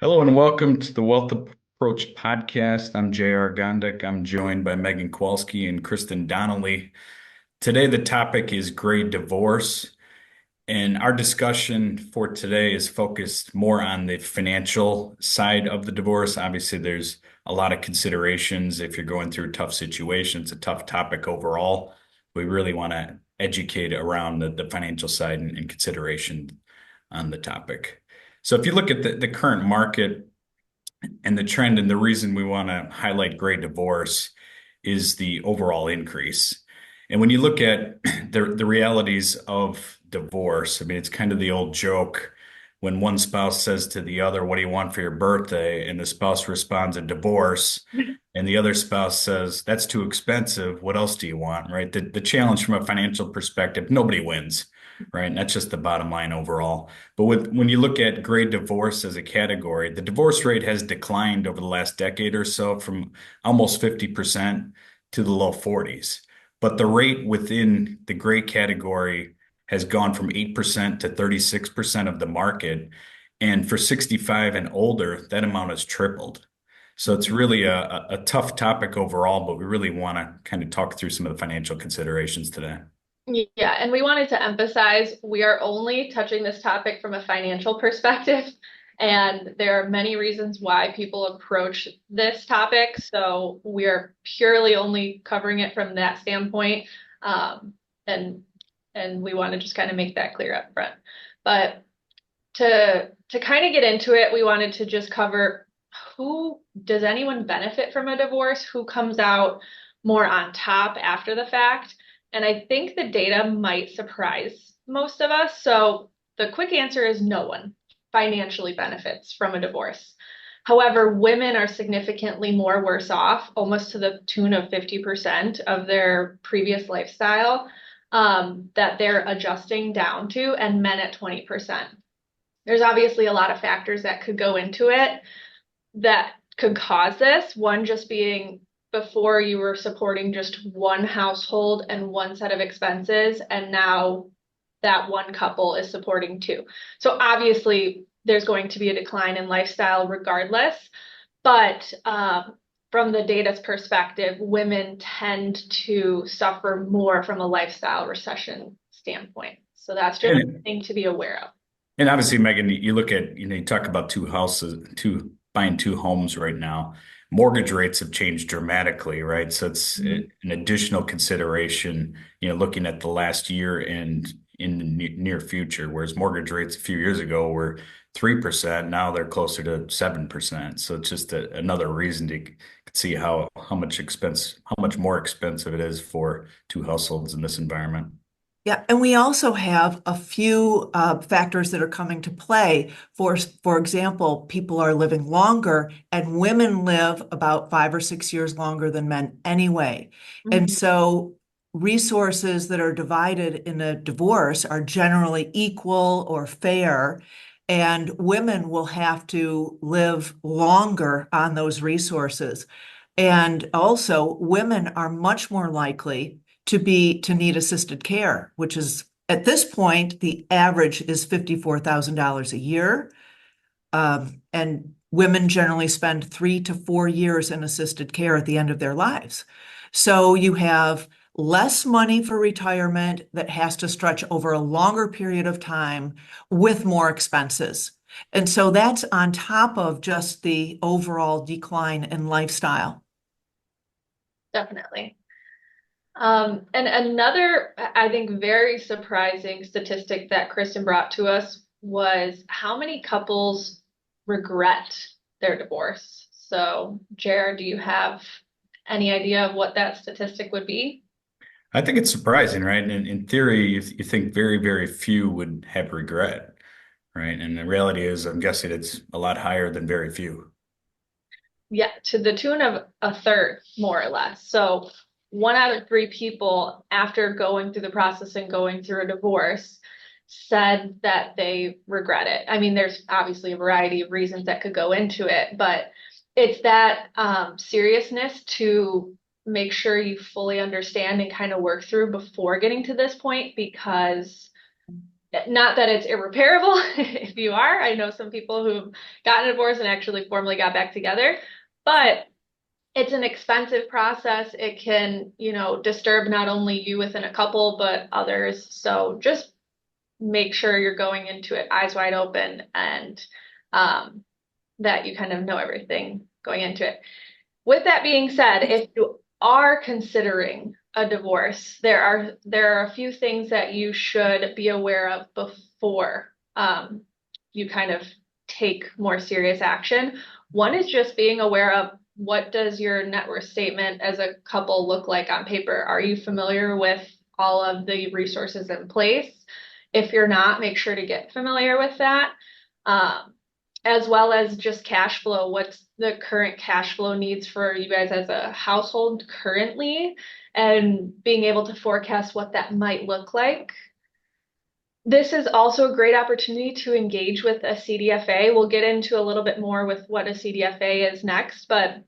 Hello and welcome to the Wealth Approach podcast. I'm J.R. Gondeck. I'm joined by Megan Kowalski and Kristin Donnelley. Today, the topic is great divorce, and our discussion for today is focused more on the financial side of the divorce. Obviously, there's a lot of considerations if you're going through a tough situation. It's a tough topic overall. We really want to educate around the financial side and consideration on the topic. So if you look at the current market and the trend and the reason we want to highlight gray divorce is the overall increase. And when you look at the realities of divorce, I mean, it's kind of the old joke when one spouse says to the other, "What do you want for your birthday?" And the spouse responds, "A divorce." And the other spouse says, "That's too expensive. What else do you want?" Right? The challenge from a financial perspective, nobody wins, right? And that's just the bottom line overall. But when you look at gray divorce as a category, the divorce rate has declined over the last decade or so from almost 50% to the low 40s. But the rate within the gray category has gone from 8% to 36% of the market. And for 65 and older, that amount has tripled. So it's really a tough topic overall, but we really want to kind of talk through some of the financial considerations today. Yeah, and we wanted to emphasize we are only touching this topic from a financial perspective, and there are many reasons why people approach this topic. So we are purely only covering it from that standpoint, um, and and we want to just kind of make that clear up front. But to kind of get into it, we wanted to just cover who does anyone benefit from a divorce? Who comes out more on top after the fact? And I think the data might surprise most of us. So the quick answer is no one financially benefits from a divorce. However, women are significantly more worse off, almost to the tune of 50% of their previous lifestyle that they're adjusting down to, and men at 20%. There's obviously a lot of factors that could go into it that could cause this. One just being before you were supporting just one household and one set of expenses, and now that one couple is supporting two. So obviously, there's going to be a decline in lifestyle regardless. But from the data's perspective, women tend to suffer more from a lifestyle recession standpoint. So that's just a And, thing to be aware of. and obviously, Megan, you look at, you talk about two houses, buying two homes right now. Mortgage rates have changed dramatically, right? So it's Mhm. an additional consideration, looking at the last year and in the near future, whereas mortgage rates a few years ago were 3%, now they're closer to 7%. So it's just another reason to see how much more expensive it is for two households in this environment. Yeah, and we also have a few factors that are coming to play. For example, people are living longer, and women live about 5 or 6 years longer than men anyway. And Mhm. so resources that are divided in a divorce are generally equal or fair, and women will have to live longer on those resources. And also, women are much more likely to need assisted care, which is at this point, the average is $54,000 a year. And women generally spend 3 to 4 years in assisted care at the end of their lives. So you have less money for retirement that has to stretch over a longer period of time with more expenses. And so that's on top of just the overall decline in lifestyle. Definitely. And another, I think, very surprising statistic that Kristen brought to us was how many couples regret their divorce. So, Jared, do you have any idea of what that statistic would be? I think it's surprising, right? And in theory, you think very, very few would have regret, right? And the reality is, I'm guessing it's a lot higher than very few. Yeah, to the tune of a third, more or less. So, one out of three people, after going through the process and going through a divorce, said that they regret it. I mean, there's obviously a variety of reasons that could go into it, but it's that seriousness to make sure you fully understand and kind of work through before getting to this point, because Not that it's irreparable if you are. I know some people who've gotten a divorce and actually formally got back together, but it's an expensive process. It can, disturb not only you within a couple, but others. So just make sure you're going into it eyes wide open and that you kind of know everything going into it. With that being said, if you are considering a divorce, there are a few things that you should be aware of before you kind of take more serious action. One is just being aware of what does your net worth statement as a couple look like on paper? Are you familiar with all of the resources in place? If you're not, make sure to get familiar with that. As well as just cash flow. What's the current cash flow needs for you guys as a household currently, and being able to forecast what that might look like. This is also a great opportunity to engage with a CDFA. We'll get into a little bit more with what a CDFA is next, but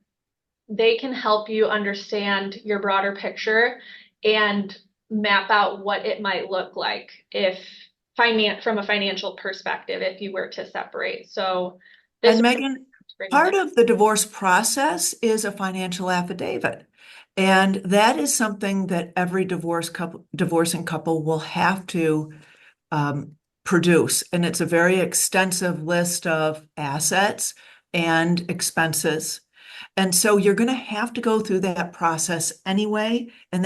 they can help you understand your broader picture and map out what it might look like if from a financial perspective, if you were to separate. So this And Megan, part of the divorce process is a financial affidavit. And that is something that every divorcing couple will have to produce. And it's a very extensive list of assets and expenses. And so you're going to have to go through that process anyway. And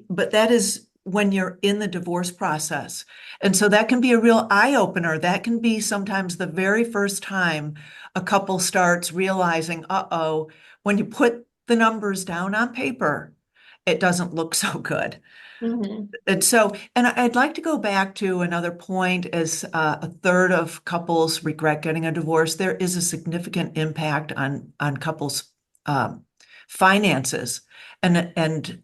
but that is when you're in the divorce process. And so that can be a real eye opener. That can be sometimes the very first time a couple starts realizing, uh-oh, when you put the numbers down on paper, it doesn't look so good. Mm-hmm. And I'd like to go back to another point as a third of couples regret getting a divorce. There is a significant impact on couples' finances. And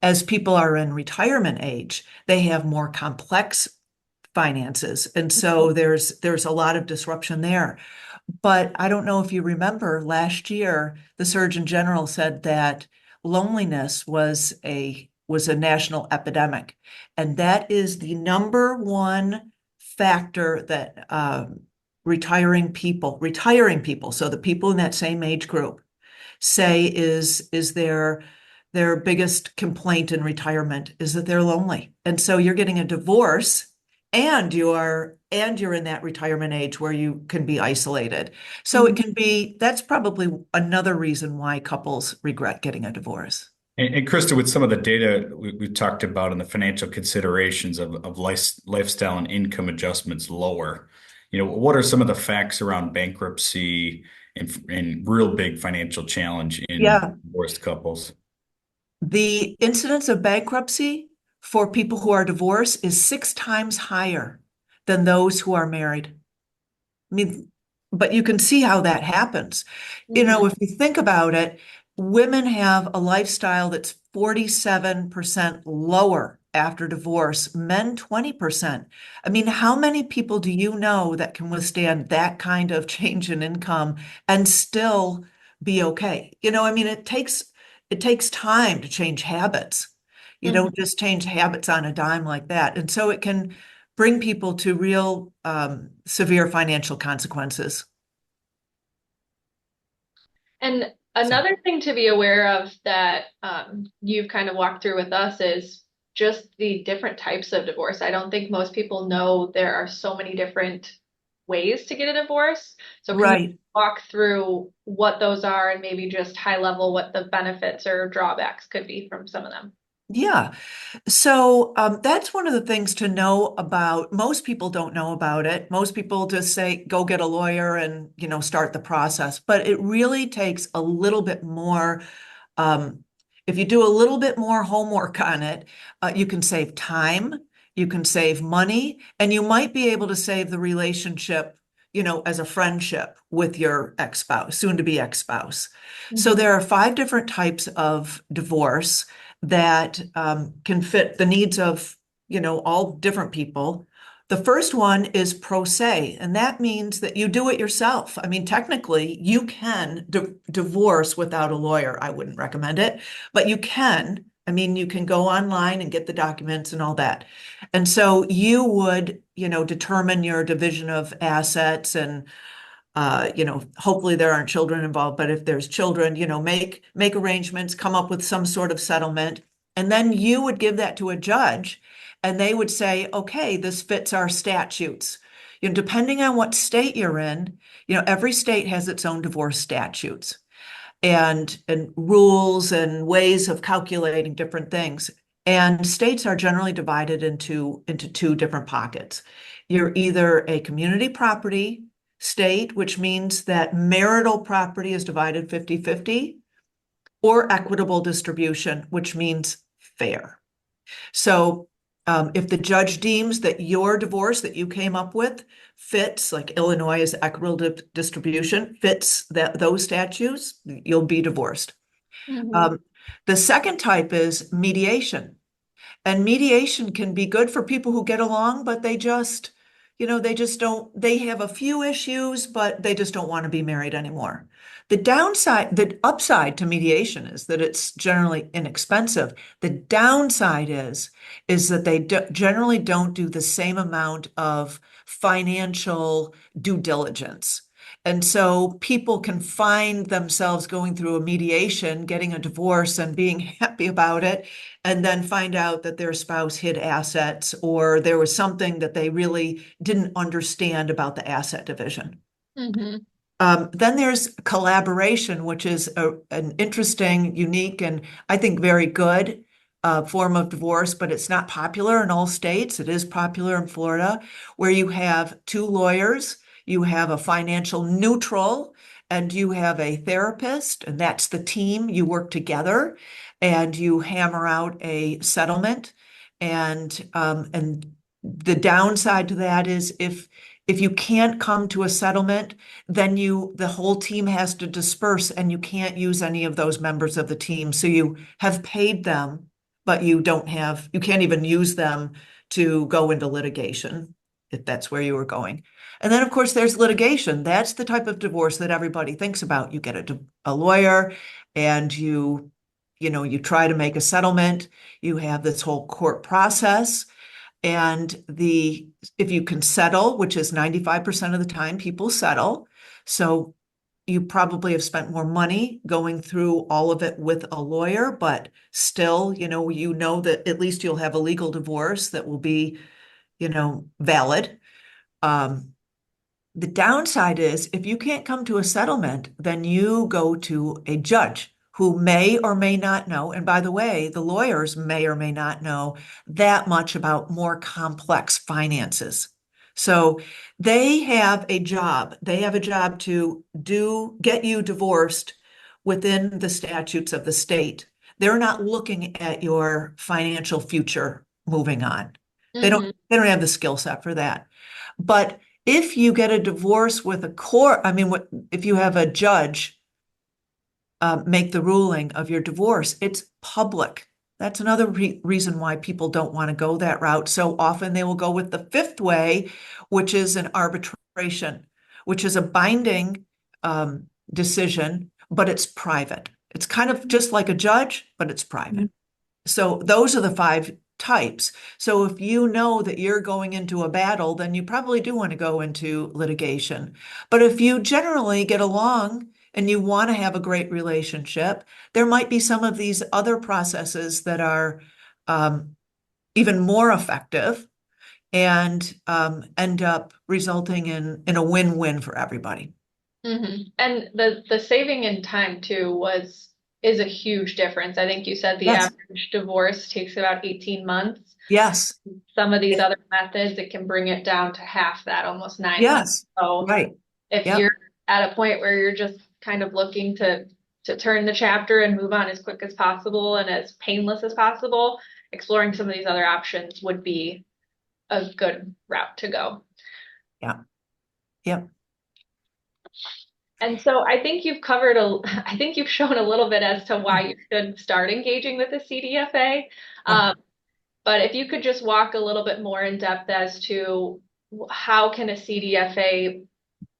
as people are in retirement age, they have more complex finances. And so there's a lot of disruption there. But I don't know if you remember last year, the Surgeon General said that loneliness was a national epidemic. And that is the number one factor that retiring people, so the people in that same age group, say is their biggest complaint in retirement is that they're lonely. And so you're getting a divorce and you're in that retirement age where you can be isolated. So that's probably another reason why couples regret getting a divorce. And Krista, with some of the data we talked about and the financial considerations of lifestyle and income adjustments lower, what are some of the facts around bankruptcy and real big financial challenge in Yeah. divorced couples? The incidence of bankruptcy for people who are divorced is 6 times higher than those who are married. I mean, but you can see how that happens. If you think about it, women have a lifestyle that's 47% lower after divorce, men 20%. I mean, how many people do you know that can withstand that kind of change in income and still be okay? It takes time to change habits. You don't just change habits on a dime like that. And so it can bring people to real severe financial consequences. And another thing to be aware of that you've kind of walked through with us is just the different types of divorce. I don't think most people know there are so many different ways to get a divorce. So can you walk through what those are and maybe just high level what the benefits or drawbacks could be from some of them? Yeah. So that's one of the things to know about. Most people don't know about it. Most people just say, go get a lawyer and, start the process. But it really takes a little bit more. If you do a little bit more homework on it, you can save time, you can save money, and you might be able to save the relationship, as a friendship with your ex-spouse, soon-to-be ex-spouse. So there are 5 different types of divorce that can fit the needs of, all different people. The first one is pro se, and that means that you do it yourself. I mean, technically, you can divorce without a lawyer. I wouldn't recommend it, but you can. I mean, you can go online and get the documents and all that. And so you would, determine your division of assets and hopefully there aren't children involved, but if there's children, make arrangements, come up with some sort of settlement. And then you would give that to a judge and they would say, okay, this fits our statutes. Depending on what state you're in, every state has its own divorce statutes and rules and ways of calculating different things. And states are generally divided into two different pockets. You're either a community property state, which means that marital property is divided 50-50, or equitable distribution, which means fair. So if the judge deems that your divorce that you came up with fits, like Illinois is equitable distribution, fits those statutes, you'll be divorced. Mhm. The second type is mediation. And mediation can be good for people who get along, but they just don't, they have a few issues, but they just don't want to be married anymore. The upside to mediation is that it's generally inexpensive. The downside is that they generally don't do the same amount of financial due diligence. And so people can find themselves going through a mediation, getting a divorce and being happy about it, and then find out that their spouse hid assets or there was something that they really didn't understand about the asset division. Mhm. Then there's collaboration, which is an interesting, unique, and I think very good form of divorce, but it's not popular in all states. It is popular in Florida, where you have two lawyers, you have a financial neutral, and you have a therapist, and that's the team. You work together and you hammer out a settlement. And the downside to that is if you can't come to a settlement, then the whole team has to disperse and you can't use any of those members of the team. So you have paid them, but you can't even use them to go into litigation, if that's where you were going. And then, of course, there's litigation. That's the type of divorce that everybody thinks about. You get a lawyer and you try to make a settlement. You have this whole court process. And if you can settle, which is 95% of the time people settle, so you probably have spent more money going through all of it with a lawyer, but still, that at least you'll have a legal divorce that will be, valid. Um, the downside is if you can't come to a settlement, then you go to a judge who may or may not know. And by the way, the lawyers may or may not know that much about more complex finances. So they have a job. They have a job to get you divorced within the statutes of the state. They're not looking at your financial future moving on. They don't, Mhm. they don't have the skill set for that. But if you get a divorce with a court, I mean, if you have a judge make the ruling of your divorce, it's public. That's another reason why people don't want to go that route. So often they will go with the fifth way, which is an arbitration, which is a binding decision, but it's private. It's kind of just like a judge, but it's private. So those are the five types. So if you know that you're going into a battle, then you probably do want to go into litigation. But if you generally get along and you want to have a great relationship, there might be some of these other processes that are even more effective and end up resulting in a win-win for everybody. Mhm. And the saving in time too is a huge difference. I think you said the Yes, average divorce takes about 18 months. yes, Some of these other methods, it can bring it down to half that, almost 9 months. yes, So right. if Yep. you're at a point where you're just kind of looking to turn the chapter and move on as quick as possible and as painless as possible, exploring some of these other options would be a good route to go. Yeah. Yep. And so I think you've I think you've shown a little bit as to why you should start engaging with the CDFA. Yeah. But if you could just walk a little bit more in depth as to how can a CDFA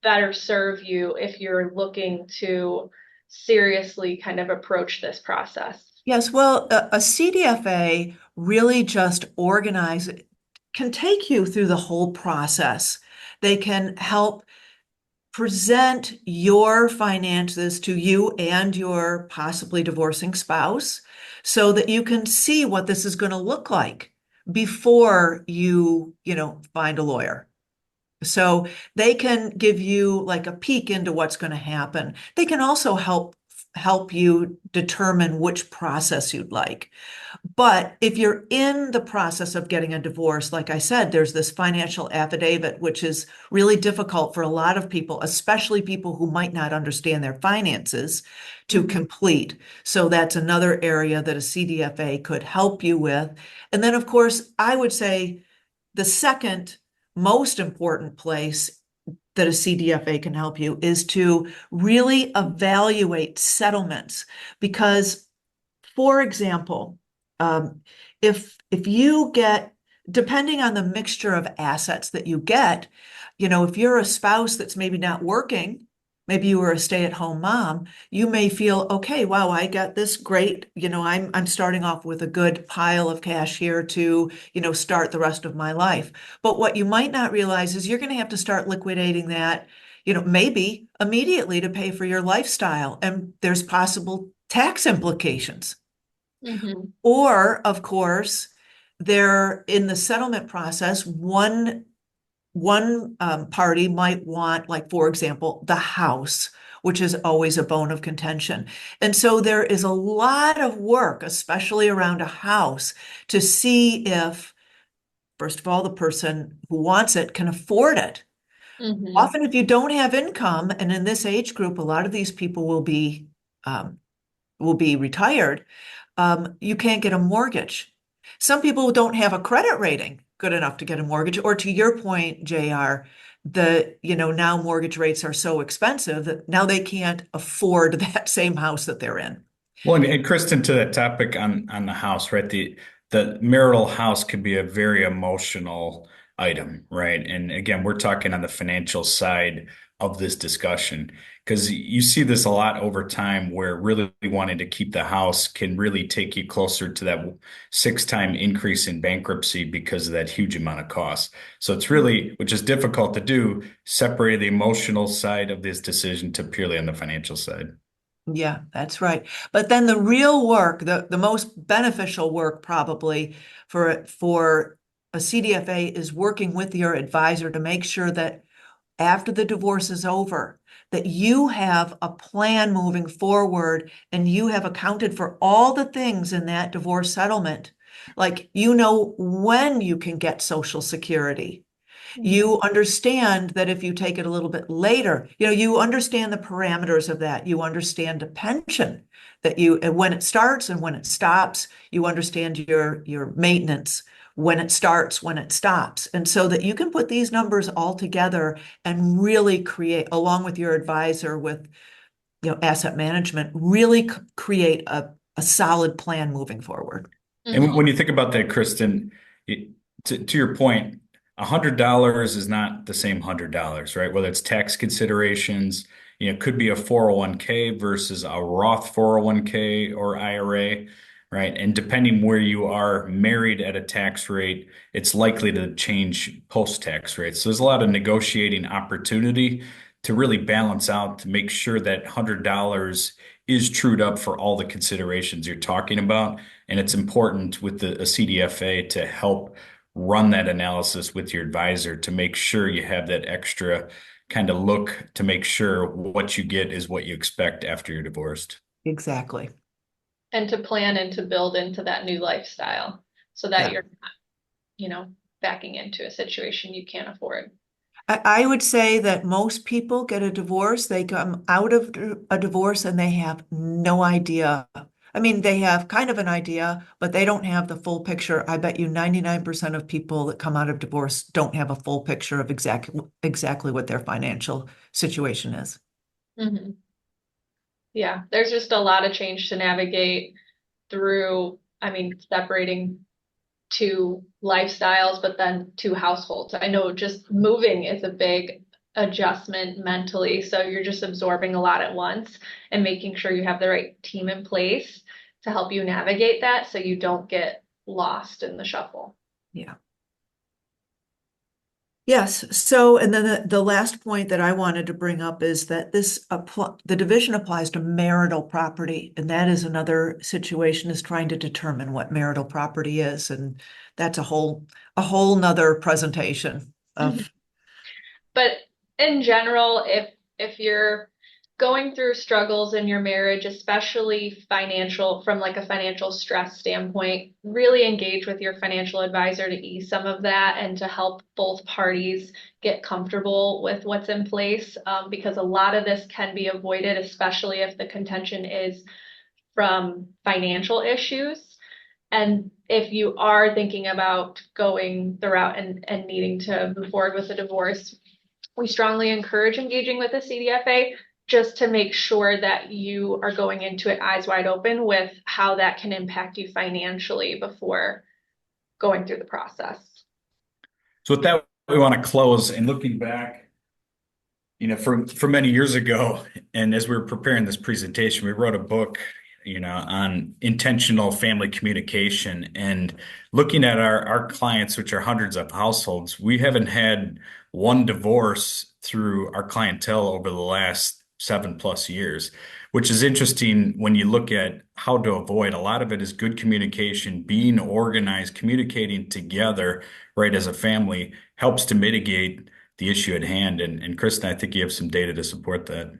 better serve you if you're looking to seriously kind of approach this process? Yes, well, a CDFA really just can take you through the whole process. They can help present your finances to you and your possibly divorcing spouse so that you can see what this is going to look like before find a lawyer. So they can give you like a peek into what's going to happen. They can also help you determine which process you'd like. But if you're in the process of getting a divorce, like I said, there's this financial affidavit, which is really difficult for a lot of people, especially people who might not understand their finances, to complete. So that's another area that a CDFA could help you with. And then, of course, I would say the second most important place that a CDFA can help you is to really evaluate settlements. Because, for example, if you get, depending on the mixture of assets that you get, if you're a spouse that's maybe not working, maybe you were a stay-at-home mom, you may feel, okay, wow, I got this great, I'm starting off with a good pile of cash here to, start the rest of my life. But what you might not realize is you're going to have to start liquidating that, maybe immediately to pay for your lifestyle. And there's possible tax implications. Mm-hmm. Or, of course, there in the settlement process, one party might want, like, for example, the house, which is always a bone of contention. And so there is a lot of work, especially around a house, to see if, first of all, the person who wants it can afford it. Mm-hmm. Often, if you don't have income, and in this age group, a lot of these people will be retired, you can't get a mortgage. Some people don't have a credit rating good enough to get a mortgage, or to your point, JR, now mortgage rates are so expensive that now they can't afford that same house that they're in. Well, and Kristen, to that topic on the house, right? The marital house could be a very emotional item, right? And again, we're talking on the financial side of this discussion because you see this a lot over time where really wanting to keep the house can really take you closer to that 6-time increase in bankruptcy because of that huge amount of cost. So it's really, which is difficult to do, separate the emotional side of this decision to purely on the financial side. Yeah, that's right. But then the real work, the most beneficial work probably for a CDFA is working with your advisor to make sure that after the divorce is over, that you have a plan moving forward and you have accounted for all the things in that divorce settlement. Like, when you can get Social Security. You understand that if you take it a little bit later, you understand the parameters of that. You understand the pension and when it starts and when it stops. You understand your maintenance, when it starts, when it stops. And so that you can put these numbers all together and really create, along with your advisor with, asset management, really create a solid plan moving forward. And Mm-hmm. when you think about that, Kristen, to your point, $100 is not the same $100, right? Whether it's tax considerations, it could be a 401k versus a Roth 401k or IRA, right? And depending where you are married at a tax rate, it's likely to change post-tax rates. So there's a lot of negotiating opportunity to really balance out to make sure that $100 is trued up for all the considerations you're talking about. And it's important with a CDFA to help run that analysis with your advisor to make sure you have that extra kind of look to make sure what you get is what you expect after you're divorced. Exactly. And to plan and to build into that new lifestyle so that Yeah. you're not, backing into a situation you can't afford. I would say that most people get a divorce. They come out of a divorce and they have no idea. I mean, they have kind of an idea, but they don't have the full picture. I bet you 99% of people that come out of divorce don't have a full picture of exactly what their financial situation is. Mm-hmm. Yeah, there's just a lot of change to navigate through, separating two lifestyles, but then two households. I know just moving is a big adjustment mentally. So you're just absorbing a lot at once and making sure you have the right team in place to help you navigate that so you don't get lost in the shuffle. Yeah. Yes. So, and then the last point that I wanted to bring up is that the division applies to marital property, and that is another situation, is trying to determine what marital property is, and that's a whole nother presentation of. But in general, if you're going through struggles in your marriage, especially financial, from like a financial stress standpoint, really engage with your financial advisor to ease some of that and to help both parties get comfortable with what's in place, because a lot of this can be avoided, especially if the contention is from financial issues. And if you are thinking about going the route and needing to move forward with a divorce, we strongly encourage engaging with a CDFA just to make sure that you are going into it eyes wide open with how that can impact you financially before going through the process. So with that, we want to close and looking back, for many years ago, and as we were preparing this presentation, we wrote a book, on intentional family communication and looking at our clients, which are hundreds of households. We haven't had one divorce through our clientele over the last 7+ years, which is interesting when you look at how to avoid. A lot of it is good communication, being organized, communicating together, right, as a family helps to mitigate the issue at hand. And Kristin, I think you have some data to support that.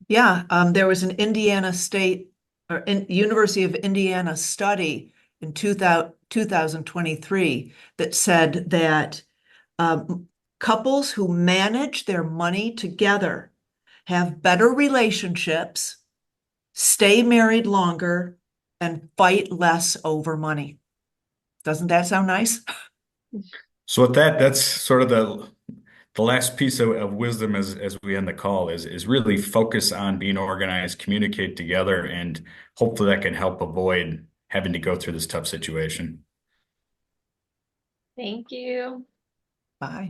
Yeah, there was an Indiana State or University of Indiana study in 2023 that said that couples who manage their money together have better relationships, stay married longer, and fight less over money. Doesn't that sound nice? So with that, that's sort of the last piece of wisdom as we end the call is really focus on being organized, communicate together, and hopefully that can help avoid having to go through this tough situation. Thank you. Bye.